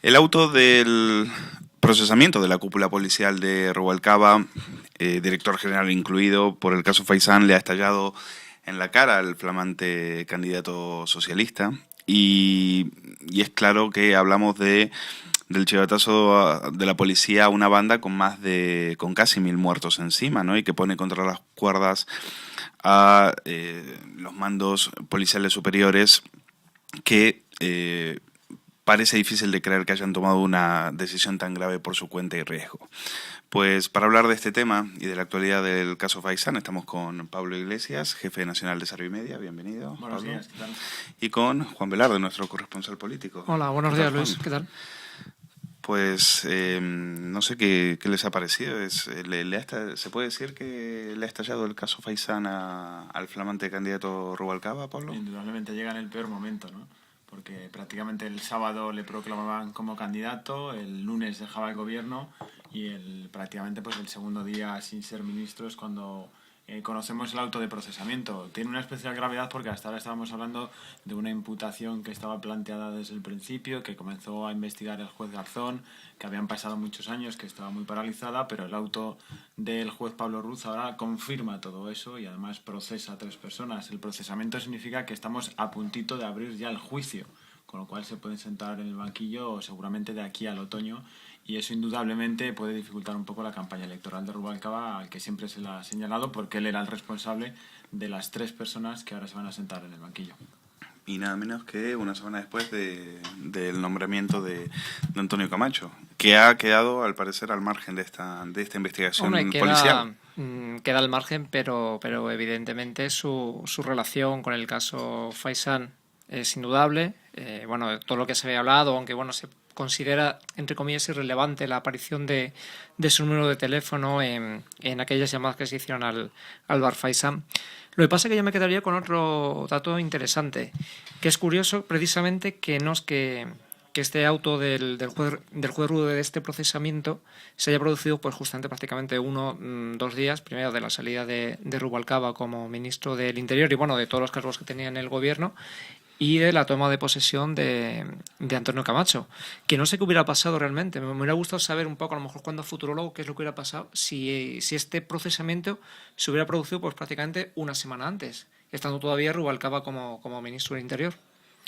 El auto del procesamiento de la cúpula policial de Rubalcaba, director general incluido, por el caso Faisán, le ha estallado en la cara al flamante candidato socialista. Y es claro que hablamos del chivatazo de la policía a una banda con casi 1000 muertos encima, ¿no? Y que pone contra las cuerdas a los mandos policiales superiores que parece difícil de creer que hayan tomado una decisión tan grave por su cuenta y riesgo. Pues para hablar de este tema y de la actualidad del caso Faisán, estamos con Pablo Iglesias, jefe nacional de Servimedia. Bienvenido, Buenos Pablo. días, ¿qué tal? Y con Juan Velarde, nuestro corresponsal político. Hola, buenos días, Luis. ¿Qué tal? Pues no sé qué les ha parecido. ¿Se puede decir que le ha estallado el caso Faisán al flamante candidato Rubalcaba, Pablo? Indudablemente llega en el peor momento, ¿no? Porque prácticamente el sábado le proclamaban como candidato, el lunes dejaba el gobierno y prácticamente pues el segundo día sin ser ministro es cuando conocemos el auto de procesamiento. Tiene una especial gravedad porque hasta ahora estábamos hablando de una imputación que estaba planteada desde el principio, que comenzó a investigar el juez Garzón, que habían pasado muchos años, que estaba muy paralizada, pero el auto del juez Pablo Ruz ahora confirma todo eso y además procesa a 3 personas. El procesamiento significa que estamos a puntito de abrir ya el juicio, con lo cual se pueden sentar en el banquillo seguramente de aquí al otoño, y eso indudablemente puede dificultar un poco la campaña electoral de Rubalcaba, al que siempre se la ha señalado, porque él era el responsable de las 3 personas que ahora se van a sentar en el banquillo. Y nada menos que una semana después del nombramiento de Antonio Camacho, que ha quedado, al parecer, al margen de esta investigación policial. Queda al margen, pero evidentemente su relación con el caso Faisán es indudable. Todo lo que se había hablado, aunque se considera, entre comillas, irrelevante la aparición de su número de teléfono en aquellas llamadas que se hicieron al bar Faisán. Lo que pasa es que yo me quedaría con otro dato interesante, que es curioso precisamente que no es que este auto del juez Rude de este procesamiento se haya producido pues justamente prácticamente 2 días, primero de la salida de Rubalcaba como ministro del Interior y de todos los cargos que tenía en el gobierno, y de la toma de posesión de Antonio Camacho, que no sé qué hubiera pasado realmente. Me hubiera gustado saber un poco, a lo mejor cuando futurólogo, qué es lo que hubiera pasado si este procesamiento se hubiera producido pues prácticamente una semana antes, estando todavía Rubalcaba como ministro del Interior.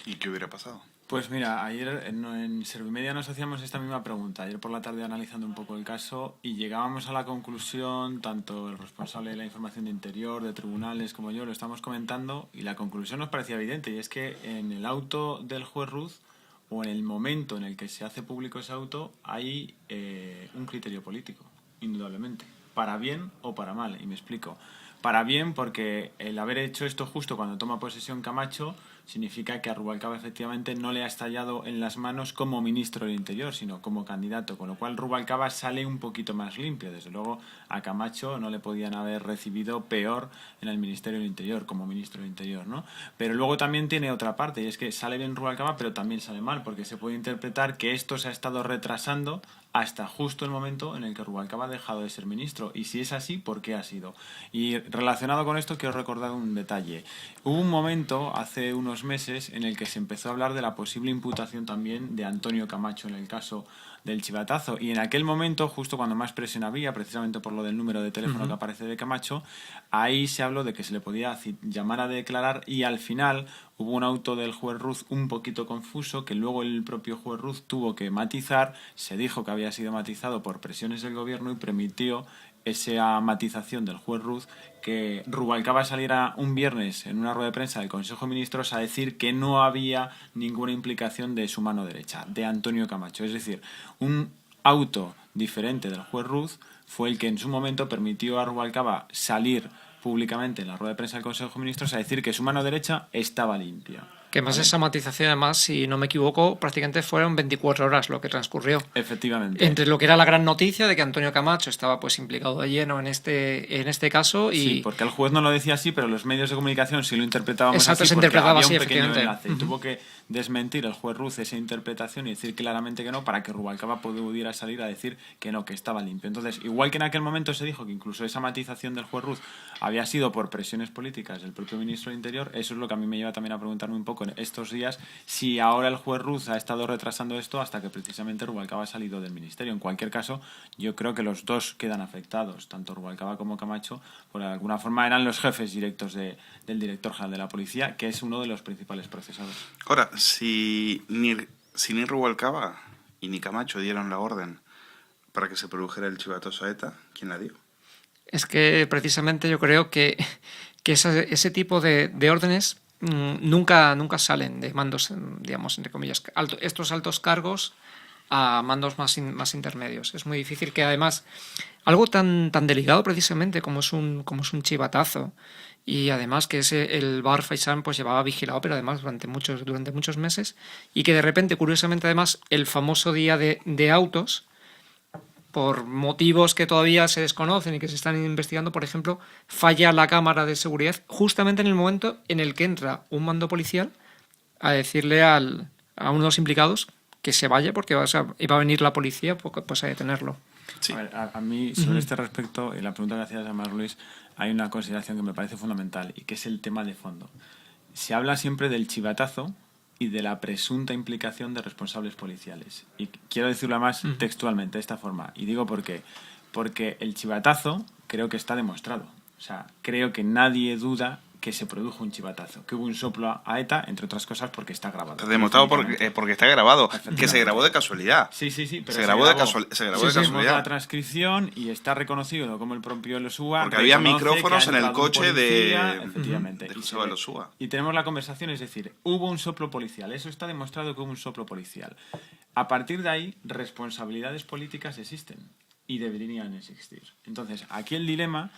¿Y qué hubiera pasado? Pues mira, ayer en Servimedia nos hacíamos esta misma pregunta, ayer por la tarde analizando un poco el caso, y llegábamos a la conclusión, tanto el responsable de la información de Interior, de tribunales como yo, lo estamos comentando, y la conclusión nos parecía evidente, y es que en el auto del juez Ruz, o en el momento en el que se hace público ese auto, hay un criterio político, indudablemente, para bien o para mal, y me explico. Para bien porque el haber hecho esto justo cuando toma posesión Camacho significa que a Rubalcaba efectivamente no le ha estallado en las manos como ministro del Interior, sino como candidato, con lo cual Rubalcaba sale un poquito más limpio. Desde luego a Camacho no le podían haber recibido peor en el Ministerio del Interior, como ministro del Interior, ¿no? Pero luego también tiene otra parte, y es que sale bien Rubalcaba, pero también sale mal, porque se puede interpretar que esto se ha estado retrasando hasta justo el momento en el que Rubalcaba ha dejado de ser ministro. Y si es así, ¿por qué ha sido? Y relacionado con esto quiero recordar un detalle. Hubo un momento, hace unos meses, en el que se empezó a hablar de la posible imputación también de Antonio Camacho en el caso del chivatazo, y en aquel momento, justo cuando más presión había, precisamente por lo del número de teléfono que aparece de Camacho, ahí se habló de que se le podía llamar a declarar, y al final hubo un auto del juez Ruz un poquito confuso que luego el propio juez Ruz tuvo que matizar. Se dijo que había sido matizado por presiones del gobierno y permitió esa matización del juez Ruz, que Rubalcaba saliera un viernes en una rueda de prensa del Consejo de Ministros a decir que no había ninguna implicación de su mano derecha, de Antonio Camacho. Es decir, un auto diferente del juez Ruz fue el que en su momento permitió a Rubalcaba salir públicamente en la rueda de prensa del Consejo de Ministros a decir que su mano derecha estaba limpia. Que más esa matización, además, si no me equivoco, prácticamente fueron 24 horas lo que transcurrió. Efectivamente. Entre lo que era la gran noticia de que Antonio Camacho estaba pues implicado de lleno en este caso y... Sí, porque el juez no lo decía así, pero los medios de comunicación sí lo interpretábamos Exacto, así, se porque interpretaba había así, un pequeño efectivamente. enlace. Y tuvo que desmentir el juez Ruz esa interpretación y decir claramente que no, para que Rubalcaba pudiera salir a decir que no, que estaba limpio. Entonces, igual que en aquel momento se dijo que incluso esa matización del juez Ruz había sido por presiones políticas del propio ministro del Interior, eso es lo que a mí me lleva también a preguntarme un poco poco estos días si ahora el juez Ruz ha estado retrasando esto hasta que precisamente Rubalcaba ha salido del ministerio. En cualquier caso, yo creo que los dos quedan afectados, tanto Rubalcaba como Camacho, por alguna forma eran los jefes directos del director general de la policía, que es uno de los principales procesados. Ahora, si ni Rubalcaba y ni Camacho dieron la orden para que se produjera el chivatazo a ETA, ¿quién la dio? Es que precisamente yo creo que ese tipo de órdenes nunca salen de mandos, digamos, entre comillas, estos altos cargos a mandos más intermedios. Es muy difícil que, además, algo tan delicado precisamente como es un chivatazo, y además que el bar Faisán pues llevaba vigilado, pero además durante muchos meses, y que de repente, curiosamente, además, el famoso día de autos, por motivos que todavía se desconocen y que se están investigando, por ejemplo, falla la cámara de seguridad justamente en el momento en el que entra un mando policial a decirle a uno de los implicados que se vaya porque va a venir la policía pues a detenerlo. Sí. A mí, sobre este respecto, en la pregunta que hacías a Mar Luis, hay una consideración que me parece fundamental y que es el tema de fondo. Se habla siempre del chivatazo y de la presunta implicación de responsables policiales. Y quiero decirlo más textualmente, de esta forma. Y digo por qué. Porque el chivatazo creo que está demostrado. O sea, creo que nadie duda que se produjo un chivatazo, que hubo un soplo a ETA, entre otras cosas porque está grabado. Está demostrado porque está grabado, que se grabó de casualidad. Sí, pero se grabó de casualidad. La transcripción y está reconocido como el propio Losúa. Porque había micrófonos en el coche efectivamente, de José Losúa. Y tenemos la conversación, es decir, hubo un soplo policial, eso está demostrado que hubo un soplo policial. A partir de ahí, responsabilidades políticas existen y deberían existir. Entonces, aquí el dilema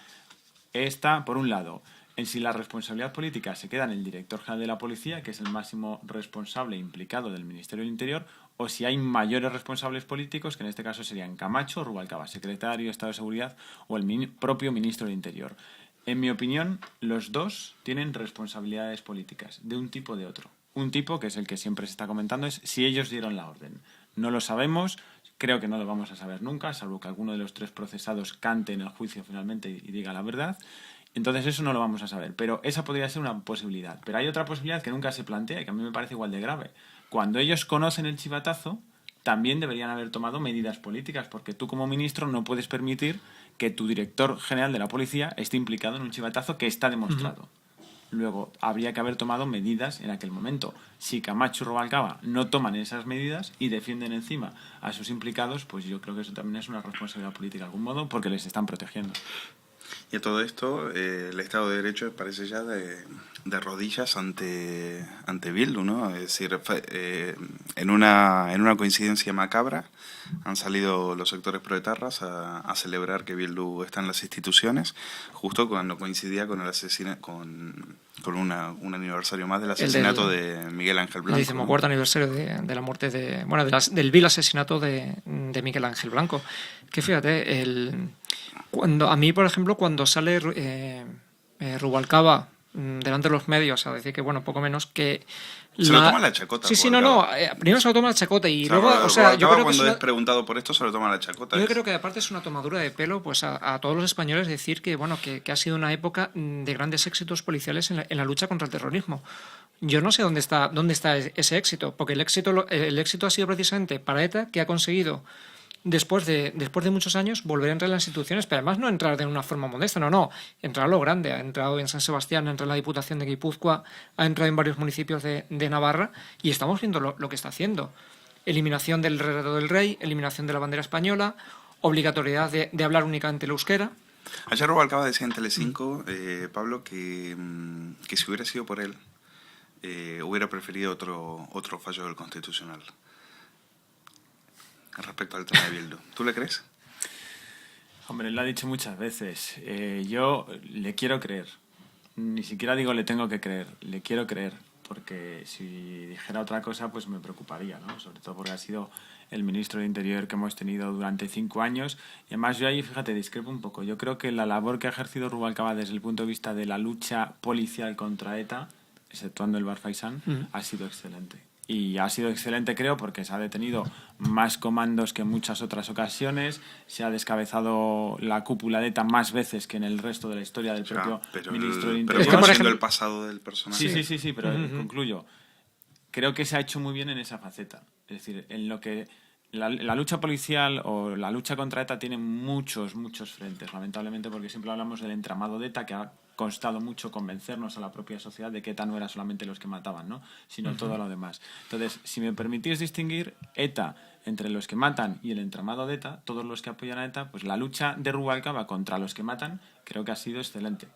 está, por un lado, en si la responsabilidad política se queda en el director general de la policía, que es el máximo responsable implicado del Ministerio del Interior, o si hay mayores responsables políticos, que en este caso serían Camacho o Rubalcaba, secretario de Estado de Seguridad, o el propio ministro del Interior. En mi opinión, los dos tienen responsabilidades políticas, de un tipo o de otro. Un tipo, que es el que siempre se está comentando, es si ellos dieron la orden. No lo sabemos, creo que no lo vamos a saber nunca, salvo que alguno de los tres procesados cante en el juicio finalmente y diga la verdad. Entonces eso no lo vamos a saber, pero esa podría ser una posibilidad. Pero hay otra posibilidad que nunca se plantea y que a mí me parece igual de grave. Cuando ellos conocen el chivatazo, también deberían haber tomado medidas políticas, porque tú como ministro no puedes permitir que tu director general de la policía esté implicado en un chivatazo que está demostrado. Luego, habría que haber tomado medidas en aquel momento. Si Camacho y Rubalcaba no toman esas medidas y defienden encima a sus implicados, pues yo creo que eso también es una responsabilidad política de algún modo, porque les están protegiendo. Y a todo esto, el Estado de Derecho parece ya de rodillas ante Bildu, ¿no? Es decir, en una coincidencia macabra han salido los sectores proetarras a celebrar que Bildu está en las instituciones, justo cuando coincidía con con un aniversario más del asesinato de Miguel Ángel Blanco. El 14º aniversario de la muerte del vil asesinato de Miguel Ángel Blanco. Que fíjate, a mí, por ejemplo, cuando sale Rubalcaba delante de los medios a decir que, bueno, poco menos que... Se lo toma la chacota. Sí, primero se lo toma la chacota y luego... yo creo cuando es preguntado por esto se lo toma la chacota. Yo creo que aparte es una tomadura de pelo pues a todos los españoles decir que, bueno, que ha sido una época de grandes éxitos policiales en la lucha contra el terrorismo. Yo no sé dónde está ese éxito, porque el éxito ha sido precisamente para ETA, que ha conseguido... Después de muchos años volver a entrar en las instituciones, pero además no entrar de una forma modesta, no, entrar a lo grande. Ha entrado en San Sebastián, ha entrado en la Diputación de Guipúzcoa, ha entrado en varios municipios de Navarra y estamos viendo lo que está haciendo. Eliminación del retrato del rey, eliminación de la bandera española, obligatoriedad de hablar únicamente el euskera. Ayer Rubalcaba decía en Telecinco, Pablo, que si hubiera sido por él, hubiera preferido otro fallo del Constitucional. Respecto al tema de Bildu. ¿Tú le crees? Hombre, lo ha dicho muchas veces. Yo le quiero creer. Ni siquiera digo le tengo que creer. Le quiero creer. Porque si dijera otra cosa, pues me preocuparía, ¿no? Sobre todo porque ha sido el ministro de Interior que hemos tenido durante 5 años. Y además yo ahí, fíjate, discrepo un poco. Yo creo que la labor que ha ejercido Rubalcaba desde el punto de vista de la lucha policial contra ETA, exceptuando el bar Faisán, ha sido excelente. Y ha sido excelente, creo, porque se ha detenido más comandos que en muchas otras ocasiones, se ha descabezado la cúpula de ETA más veces que en el resto de la historia del propio ministro del Interior. Pero conociendo el pasado del personaje. Sí, pero concluyo. creo que se ha hecho muy bien en esa faceta. Es decir, en lo que la lucha policial o la lucha contra ETA tiene muchos frentes, lamentablemente, porque siempre hablamos del entramado de ETA, que ha costado mucho convencernos a la propia sociedad de que ETA no era solamente los que mataban, ¿no? Sino todo lo demás. Entonces, si me permitís distinguir ETA entre los que matan y el entramado de ETA, todos los que apoyan a ETA, pues la lucha de Rubalcaba contra los que matan creo que ha sido excelente.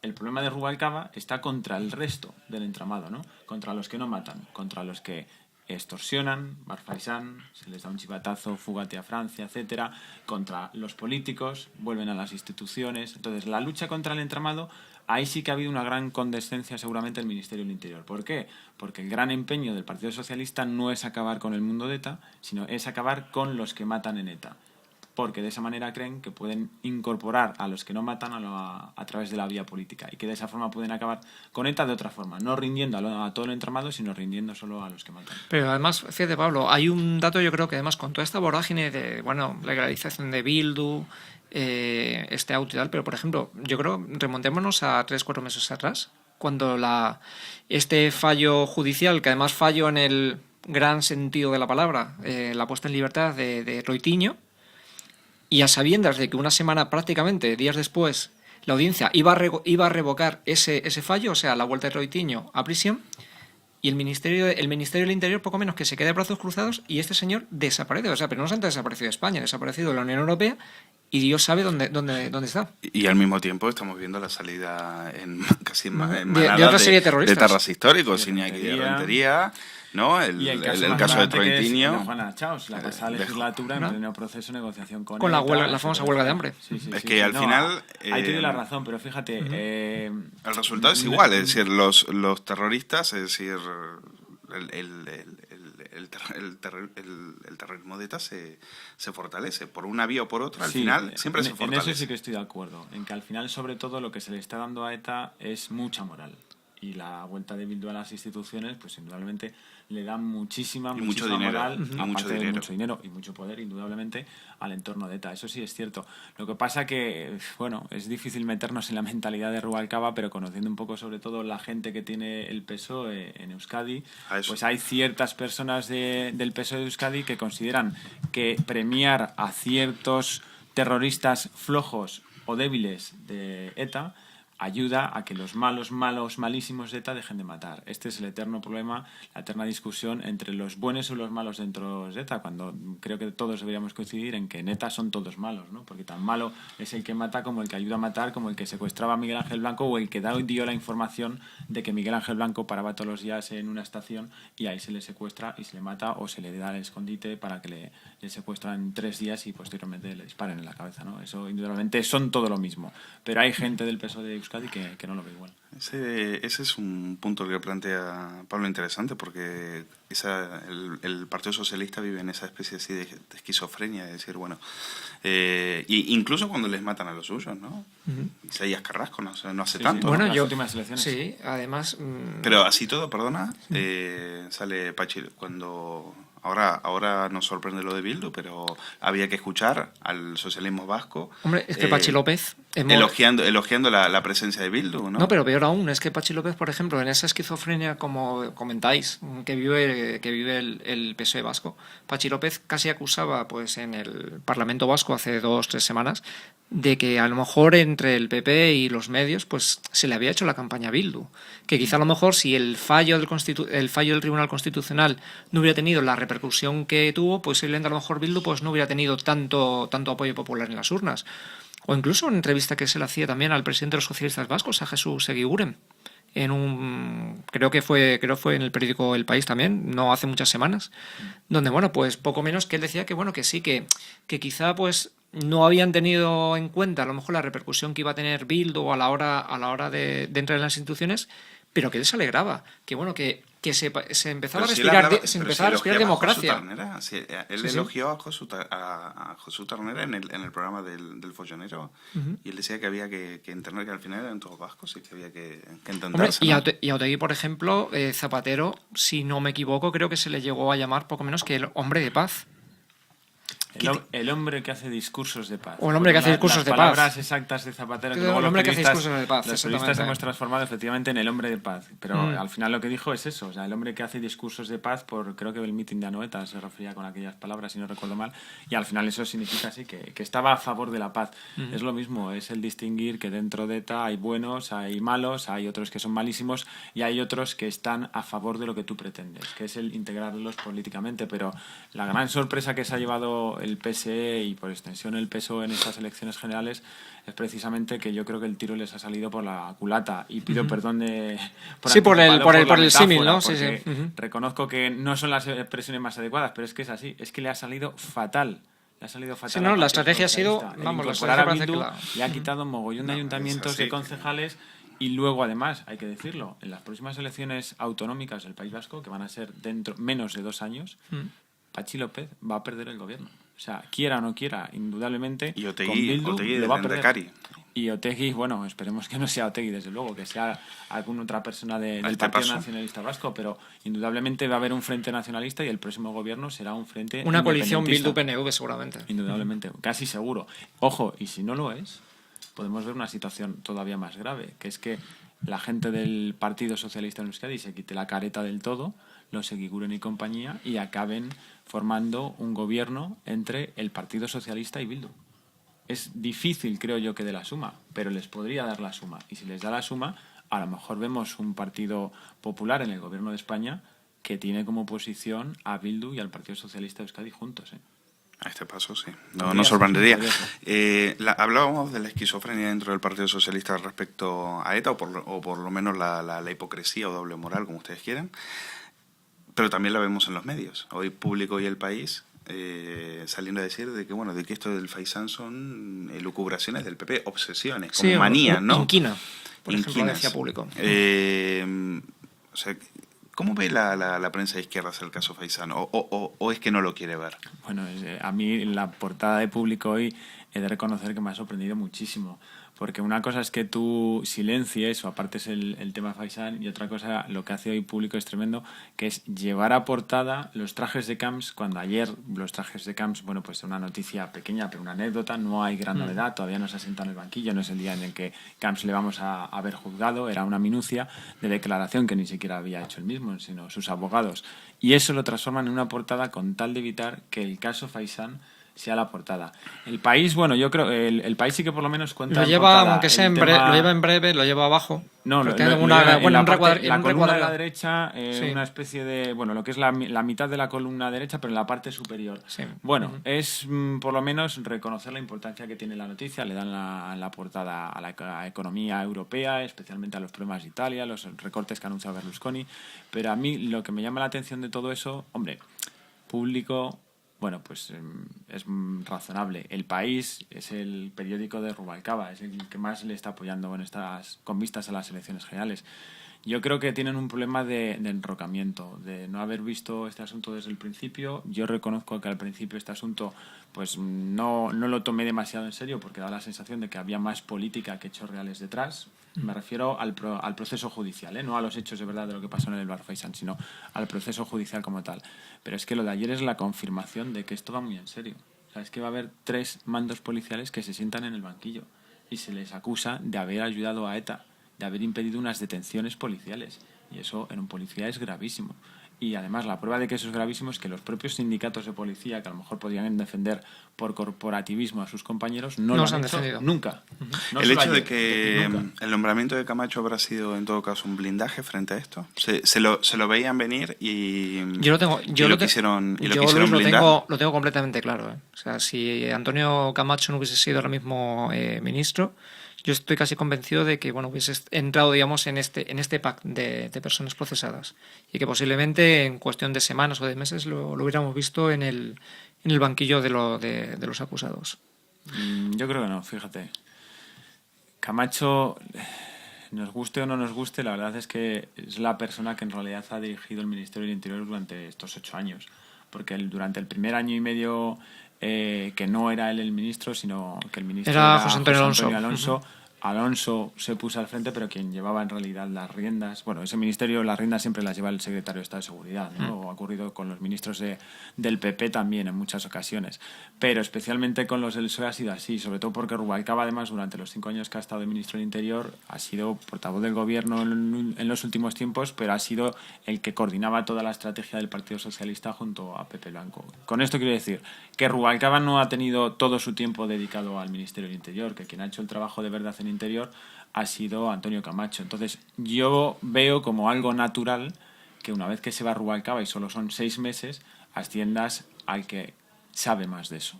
El problema de Rubalcaba está contra el resto del entramado, ¿no? Contra los que no matan, contra los que extorsionan, Barfaisán, se les da un chivatazo, fúgate a Francia, etcétera, contra los políticos, vuelven a las instituciones. Entonces, la lucha contra el entramado, ahí sí que ha habido una gran condescencia seguramente del Ministerio del Interior. ¿Por qué? Porque el gran empeño del Partido Socialista no es acabar con el mundo de ETA, sino es acabar con los que matan en ETA. Porque de esa manera creen que pueden incorporar a los que no matan a través de la vía política y que de esa forma pueden acabar con ETA de otra forma, no rindiendo a todo el entramado, sino rindiendo solo a los que matan. Pero además, fíjate, Pablo, hay un dato, yo creo que además con toda esta vorágine de, legalización de Bildu, este auto y tal, pero por ejemplo, yo creo, remontémonos a 3-4 meses atrás, cuando este fallo judicial, que además fallo en el gran sentido de la palabra, la puesta en libertad de Roitiño, y a sabiendas de que una semana prácticamente, días después, la audiencia iba a revocar ese fallo, o sea, la vuelta de Roitiño a prisión, y el Ministerio del Interior poco menos que se queda de brazos cruzados y este señor desaparece. O sea, pero no solamente ha desaparecido de España, ha desaparecido de la Unión Europea y Dios sabe dónde está. Y al mismo tiempo estamos viendo la salida casi en de otra serie de terroristas. De terras históricos, Iñaki de Rentería, ¿no? El caso de Troitiño. Juana Chaos, la pasada legislatura en pleno proceso de negociación con ETA, la famosa huelga de hambre. Que al final... Ahí tiene la razón, pero fíjate... el resultado es igual, es decir, los terroristas, es decir, el terrorismo de ETA se fortalece. Por una vía o por otra, al final siempre se fortalece. En eso sí que estoy de acuerdo, en que al final, sobre todo, lo que se le está dando a ETA es mucha moral. Y la vuelta de Bildu a las instituciones, pues indudablemente le da muchísima moral, mucho dinero y mucho poder, indudablemente, al entorno de ETA. Eso sí es cierto. Lo que pasa que, bueno, es difícil meternos en la mentalidad de Rubalcaba, pero conociendo un poco sobre todo la gente que tiene el PSOE en Euskadi, pues hay ciertas personas del PSOE de Euskadi que consideran que premiar a ciertos terroristas flojos o débiles de ETA ayuda a que los malísimos de ETA dejen de matar. Este es el eterno problema, la eterna discusión entre los buenos y los malos dentro de ETA, cuando creo que todos deberíamos coincidir en que en ETA son todos malos, ¿no? Porque tan malo es el que mata como el que ayuda a matar, como el que secuestraba a Miguel Ángel Blanco o el que dio la información de que Miguel Ángel Blanco paraba todos los días en una estación y ahí se le secuestra y se le mata o se le da el escondite para que le secuestran 3 días y posteriormente le disparen en la cabeza, ¿no? Eso indudablemente son todo lo mismo. Pero hay gente del PSOE de Euskadi que no lo ve igual. Ese es un punto que plantea Pablo interesante, porque el Partido Socialista vive en esa especie así de esquizofrenia, de decir, bueno, y incluso cuando les matan a los suyos, ¿no? Isaías Carrasco no hace tanto. Bueno, las últimas elecciones. Sí, además... Pero así todo, perdona, sale Pachi cuando... Ahora nos sorprende lo de Bildu, pero había que escuchar al socialismo vasco. Hombre, es que Pachi López... Elogiando la presencia de Bildu, ¿no? No, pero peor aún, es que Pachi López, por ejemplo, en esa esquizofrenia, como comentáis, que vive el PSOE vasco, Pachi López casi acusaba pues en el Parlamento vasco hace 2-3 semanas de que a lo mejor entre el PP y los medios pues se le había hecho la campaña a Bildu, que quizá a lo mejor si el fallo del Tribunal Constitucional no hubiera tenido la repercusión que tuvo, pues a lo mejor Bildu pues no hubiera tenido tanto apoyo popular en las urnas. O incluso en entrevista que se le hacía también al presidente de los socialistas vascos, a Jesús Eguiguren, creo que fue en el periódico El País también, no hace muchas semanas, donde bueno, pues poco menos que él decía que bueno, que sí, que quizá pues no habían tenido en cuenta a lo mejor la repercusión que iba a tener Bildu a la hora de entrar en las instituciones, pero que él se alegraba, que bueno, que se empezaba a respirar democracia. Él elogió a Josu Ternera en el programa del Follonero, y él decía que había que entender que al final eran todos vascos y que había que entenderse. Hombre, y a Otegi, por ejemplo, Zapatero, si no me equivoco, creo que se le llegó a llamar poco menos que el hombre de paz. El hombre que hace discursos de paz. O el hombre que hace discursos de paz. Las palabras exactas de Zapatero. Que luego el hombre que hace discursos de paz. Los periodistas hemos transformado efectivamente en el hombre de paz. Pero al final lo que dijo es eso. O sea, el hombre que hace discursos de paz, creo que el mitin de Anoeta se refería con aquellas palabras, si no recuerdo mal. Y al final eso significa así, que estaba a favor de la paz. Es lo mismo, es el distinguir que dentro de ETA hay buenos, hay malos, hay otros que son malísimos y hay otros que están a favor de lo que tú pretendes, que es el integrarlos políticamente. Pero la gran sorpresa que se ha llevado el PSE y por extensión el PSOE en estas elecciones generales es precisamente que yo creo que el tiro les ha salido por la culata y pido perdón por el símil, ¿no? Sí. Reconozco que no son las expresiones más adecuadas, pero es que es así, es que le ha salido fatal. Le ha salido fatal. Sí, no, la estrategia ha sido, le ha quitado un mogollón de ayuntamientos, de concejales. Y luego, además, hay que decirlo, en las próximas elecciones autonómicas del País Vasco, que van a ser menos de 2 años, Patxi López va a perder el gobierno. O sea, quiera o no quiera, indudablemente, y con Bildu lo va a perder. Y Y Otegi, bueno, esperemos que no sea Otegi, desde luego, que sea alguna otra persona del Partido Nacionalista Vasco, pero indudablemente va a haber un frente nacionalista y el próximo gobierno será un frente una coalición Bildu-PNV, seguramente. Indudablemente, casi seguro. Ojo, y si no lo es, podemos ver una situación todavía más grave, que es que la gente del Partido Socialista en Euskadi se quite la careta del todo, los Eguiguren y compañía, y acaben formando un gobierno entre el Partido Socialista y Bildu. Es difícil, creo yo, que dé la suma, pero les podría dar la suma. Y si les da la suma, a lo mejor vemos un partido popular en el gobierno de España que tiene como oposición a Bildu y al Partido Socialista de Euskadi juntos. A este paso, sí. No sorprendería. Hablábamos de la esquizofrenia dentro del Partido Socialista respecto a ETA, o por lo menos la hipocresía o doble moral, como ustedes quieran. Pero también la vemos en los medios. Hoy Público y El País saliendo a decir de que esto del Faisán son elucubraciones del PP, obsesiones, como manías, ¿no? Inquina, por ejemplo, decía Público. O sea, ¿cómo ve la prensa de izquierdas el caso Faisán? ¿O es que no lo quiere ver? Bueno, a mí la portada de Público hoy he de reconocer que me ha sorprendido muchísimo. Porque una cosa es que tú silencies o apartes el tema Faisán, y otra cosa, lo que hace hoy Público es tremendo, que es llevar a portada los trajes de Camps, cuando ayer los trajes de Camps, bueno, pues una noticia pequeña, pero una anécdota, no hay gran novedad, todavía no se ha sentado en el banquillo, no es el día en el que Camps le vamos a haber juzgado, era una minucia de declaración que ni siquiera había hecho él mismo, sino sus abogados. Y eso lo transforman en una portada con tal de evitar que el caso Faisán sea la portada. El País, bueno, yo creo el País sí que por lo menos cuenta. Lo lleva, aunque sea lo lleva en breve, lo lleva abajo. No, lo tiene la columna de la derecha, sí. Una especie de, bueno, lo que es la mitad de la columna derecha, pero en la parte superior. Sí. Bueno, es por lo menos reconocer la importancia que tiene la noticia, le dan la portada a la economía europea, especialmente a los problemas de Italia, los recortes que ha anunciado Berlusconi, pero a mí lo que me llama la atención de todo eso, hombre, Público. Bueno, pues es razonable. El País es el periódico de Rubalcaba, es el que más le está apoyando con vistas a las elecciones generales. Yo creo que tienen un problema de enrocamiento, de no haber visto este asunto desde el principio. Yo reconozco que al principio este asunto pues no lo tomé demasiado en serio porque da la sensación de que había más política que hechos reales detrás. Me refiero al proceso judicial, no a los hechos de verdad de lo que pasó en el Bar Faisán, sino al proceso judicial como tal. Pero es que lo de ayer es la confirmación de que esto va muy en serio. O sea, es que va a haber 3 mandos policiales que se sientan en el banquillo y se les acusa de haber ayudado a ETA, de haber impedido unas detenciones policiales. Y eso en un policía es gravísimo. Y además la prueba de que eso es gravísimo es que los propios sindicatos de policía, que a lo mejor podrían defender por corporativismo a sus compañeros, no lo han hecho defendido nunca. No el hecho de que el nombramiento de Camacho habrá sido en todo caso un blindaje frente a esto. Se lo veían venir y lo quisieron blindar. Lo tengo completamente claro. O sea, si Antonio Camacho no hubiese sido ahora mismo ministro, yo estoy casi convencido de que hubiese entrado, digamos, en este pack de personas procesadas y que posiblemente en cuestión de semanas o de meses lo hubiéramos visto en el banquillo de los acusados. Yo creo que no, fíjate. Camacho, nos guste o no nos guste, la verdad es que es la persona que en realidad ha dirigido el Ministerio del Interior durante estos 8 años. Porque durante el primer año y medio que no era él el ministro, sino que el ministro era José Antonio Alonso. Alonso se puso al frente, pero quien llevaba en realidad las riendas, bueno, ese ministerio, las riendas siempre las lleva el secretario de Estado de Seguridad, ¿no? O ha ocurrido con los ministros del PP también en muchas ocasiones, pero especialmente con los del PSOE ha sido así, sobre todo porque Rubalcaba, además, durante los 5 años que ha estado de ministro del Interior, ha sido portavoz del gobierno en los últimos tiempos, pero ha sido el que coordinaba toda la estrategia del Partido Socialista junto a Pepe Blanco. Con esto quiero decir que Rubalcaba no ha tenido todo su tiempo dedicado al Ministerio del Interior, que quien ha hecho el trabajo de verdad en Interior ha sido Antonio Camacho. Entonces yo veo como algo natural que una vez que se va Rubalcaba, y solo son 6 meses, asciendas al que sabe más de eso.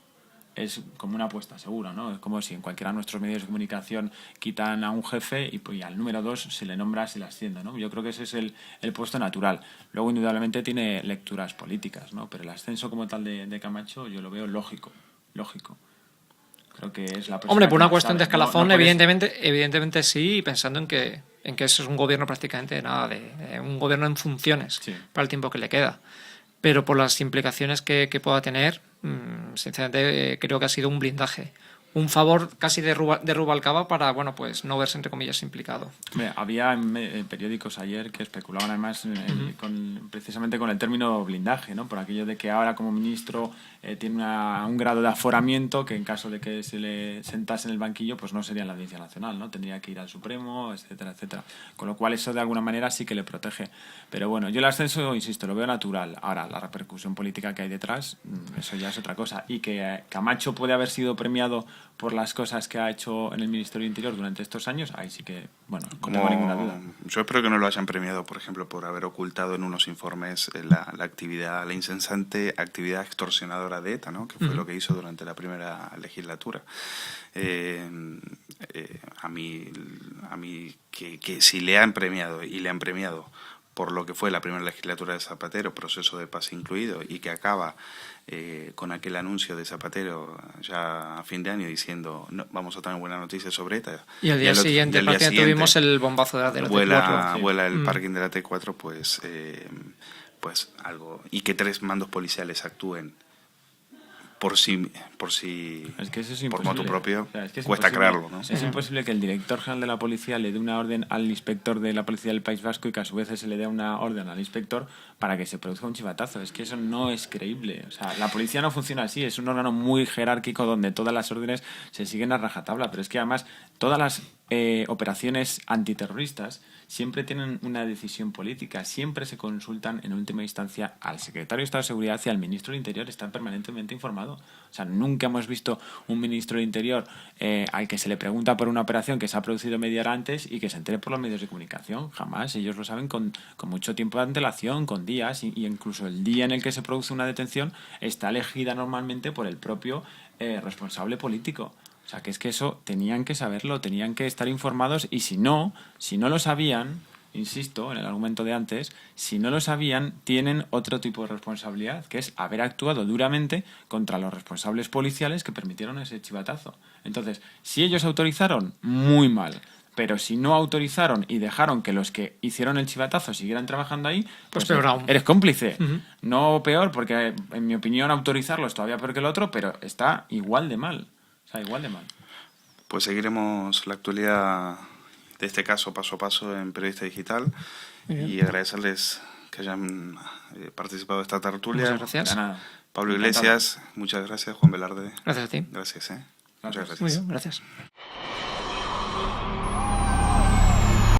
Es como una apuesta segura, ¿no? Es como si en cualquiera de nuestros medios de comunicación quitan a un jefe y pues, al número 2 se le nombra, se le asciende, ¿no? Yo creo que ese es el puesto natural. Luego, indudablemente, tiene lecturas políticas, ¿no? Pero el ascenso como tal de Camacho yo lo veo lógico. Creo que es la persona. Hombre, por que una más cuestión sabe. de escalafón, No por eso. evidentemente sí, y pensando en que eso es un gobierno prácticamente nada, de un gobierno en funciones Sí. para el tiempo que le queda. Pero por las implicaciones que pueda tener, sinceramente creo que ha sido un blindaje. Un favor casi de Rubalcaba para, bueno, pues no verse, entre comillas, implicado. Hombre, había en periódicos ayer que especulaban además precisamente con el término blindaje, ¿no? Por aquello de que ahora como ministro tiene un grado de aforamiento que en caso de que se le sentase en el banquillo pues no sería en la Audiencia Nacional, ¿no? Tendría que ir al Supremo, etcétera, etcétera. Con lo cual eso de alguna manera sí que le protege. Pero bueno, yo el ascenso, insisto, lo veo natural. Ahora, la repercusión política que hay detrás, eso ya es otra cosa. Y que Camacho puede haber sido premiado por las cosas que ha hecho en el Ministerio del Interior durante estos años, ahí sí que, bueno, no tengo ninguna duda. Yo espero que no lo hayan premiado, por ejemplo, por haber ocultado en unos informes la incesante actividad extorsionadora de ETA, ¿no? Que fue lo que hizo durante la primera legislatura. A mí que si le han premiado y le han premiado por lo que fue la primera legislatura de Zapatero, proceso de paz incluido, y que acaba con aquel anuncio de Zapatero ya a fin de año diciendo no, vamos a tener buena noticia sobre ETA. Y al día siguiente tuvimos el bombazo de la T4. Vuela el parking de la T4, pues algo. Y que 3 mandos policiales actúen por sí Es que eso es por imposible. motu propio, O sea, es que es cuesta imposible. creerlo, ¿no? Es imposible que el director general de la policía le dé una orden al inspector de la policía del País Vasco y que a su vez se le dé una orden al inspector para que se produzca un chivatazo. Es que eso no es creíble. O sea, la policía no funciona así. Es un órgano muy jerárquico donde todas las órdenes se siguen a rajatabla. Pero es que además todas las operaciones antiterroristas siempre tienen una decisión política, siempre se consultan en última instancia al secretario de Estado de Seguridad y al ministro del Interior, están permanentemente informados. O sea, nunca hemos visto un ministro del Interior al que se le pregunta por una operación que se ha producido media hora antes y que se entere por los medios de comunicación. Jamás. Ellos lo saben con mucho tiempo de antelación, con días, y incluso el día en el que se produce una detención está elegida normalmente por el propio responsable político. O sea, que es que eso tenían que saberlo, tenían que estar informados, y si no lo sabían, insisto, en el argumento de antes, si no lo sabían, tienen otro tipo de responsabilidad, que es haber actuado duramente contra los responsables policiales que permitieron ese chivatazo. Entonces, si ellos autorizaron, muy mal. Pero si no autorizaron y dejaron que los que hicieron el chivatazo siguieran trabajando ahí, Pues peor aún. Eres cómplice. No peor, porque en mi opinión autorizarlo es todavía peor que el otro, pero está igual de mal. O sea, igual de mal. Pues seguiremos la actualidad de este caso paso a paso en Periodista Digital y agradecerles que hayan participado de esta tertulia. Muchas gracias. De nada. Pablo Encantado. Iglesias, muchas gracias. Juan Velarde. Gracias a ti. Gracias. Muchas Gracias. gracias. Muy bien, gracias.